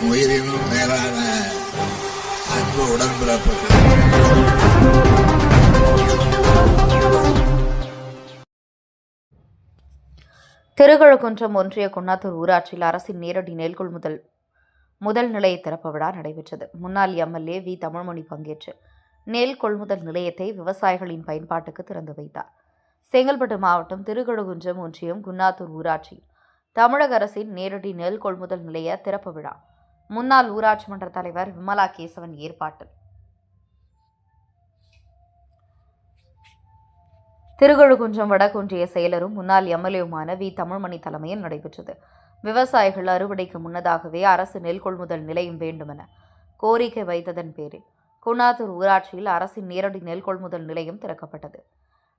என் உயிரினும் மேலான அன்பு உடன்பிறப்புகள். திருக்கழுக்குன்றம் ஒன்றிய குன்னாத்தூர் ஊராட்சியில் அரசின் நேரடி நெல் கொள்முதல் முதல் நிலைய திறப்பு விழா நடைபெற்றது. முன்னாள் எம்எல்ஏ வி தமிழ்மணி பங்கேற்று நெல் கொள்முதல் நிலையத்தை விவசாயிகளின் பயன்பாட்டுக்கு திறந்து வைத்தார். செங்கல்பட்டு மாவட்டம் திருக்கழுக்குன்றம் ஒன்றியம் குன்னாத்தூர் ஊராட்சியில் தமிழக அரசின் நேரடி நெல் கொள்முதல் நிலைய திறப்பு விழா முன்னாள் ஊராட்சி மன்ற தலைவர் விமலா கேசவன் ஏற்பாட்டில் திருக்கழுக்குன்றம் வடகொன்றிய செயலரும் முன்னாள் எம்எல்ஏவுமான வி தமிழ்மணி தலைமையில் நடைபெற்றது. விவசாயிகள் அறுவடைக்கு முன்னதாகவே அரசு நெல் கொள்முதல் நிலையம் வேண்டுமென கோரிக்கை வைத்ததன் பேரில் குன்னாத்தூர் ஊராட்சியில் அரசின் நேரடி நெல் கொள்முதல் நிலையம் திறக்கப்பட்டது.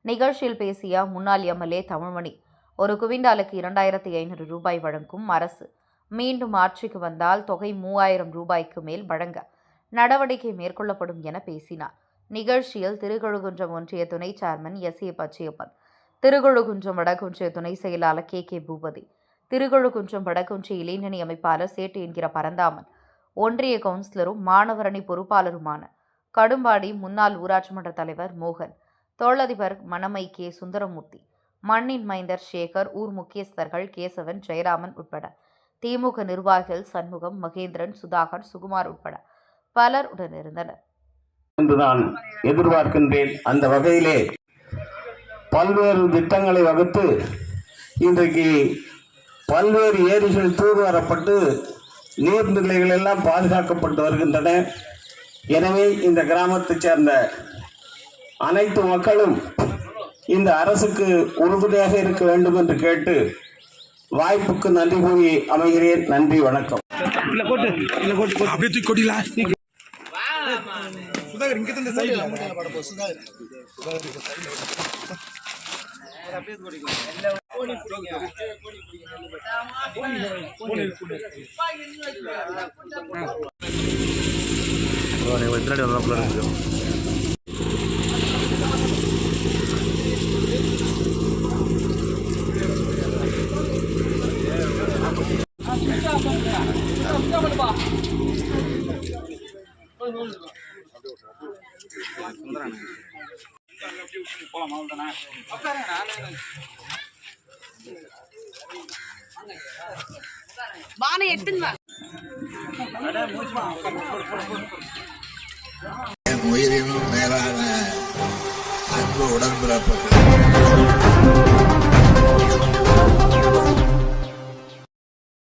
நிகழ்ச்சியில் பேசிய முன்னாள் எம்எல்ஏ தமிழ்மணி, ஒரு குவிண்டாலுக்கு 2500 ரூபாய் வழங்கும் அரசு மீண்டும் ஆட்சிக்கு வந்தால் தொகை 3000 ரூபாய்க்கு மேல் வழங்க நடவடிக்கை மேற்கொள்ளப்படும் என பேசினார். நிகழ்ச்சியில் திருக்கழுக்குன்றம் ஒன்றிய துணை சேர்மன் எஸ்.ஏ. பச்சையப்பன், திருக்கழுக்குன்றம் வடகொன்றிய துணை செயலாளர் கே. பூபதி, திருக்கழுக்குன்றம் வடகொன்றிய இளைஞணி அமைப்பாளர் சேட்டு என்கிற பரந்தாமன், ஒன்றிய கவுன்சிலரும் மாணவரணி பொறுப்பாளருமான கடும்பாடி முன்னாள் ஊராட்சி மன்ற தலைவர் மோகன், தொழிலதிபர் மணமை கே. சுந்தரமூர்த்தி, மண்ணின் மைந்தர் சேகர், ஊர் முக்கியஸ்தர்கள் கேசவன், ஜெயராமன் உட்பட திமுக நிர்வாகிகள் சண்முகம், மகேந்திரன், சுதாகர், சுகுமார் உட்பட பலர் உடனிருந்தனர் என்று நான் எதிர்பார்க்கின்றேன். அந்த வகையிலே பல்வேறு திட்டங்களை வகுத்து இன்றைக்கு பல்வேறு ஏரிகள் தூர்வாரப்பட்டு நீர்நிலைகள் எல்லாம் பாதுகாக்கப்பட்டு வருகின்றன. எனவே இந்த கிராமத்தைச் சேர்ந்த அனைத்து மக்களும் இந்த அரசுக்கு உறுதுணையாக இருக்க வேண்டும் என்று கேட்டு வாய்ப்புக்கு நன்றி கூறி அமைகிறேன். நன்றி, வணக்கம். என் உயிரினும் மேலான அன்பு உடன்பிறப்புகள்.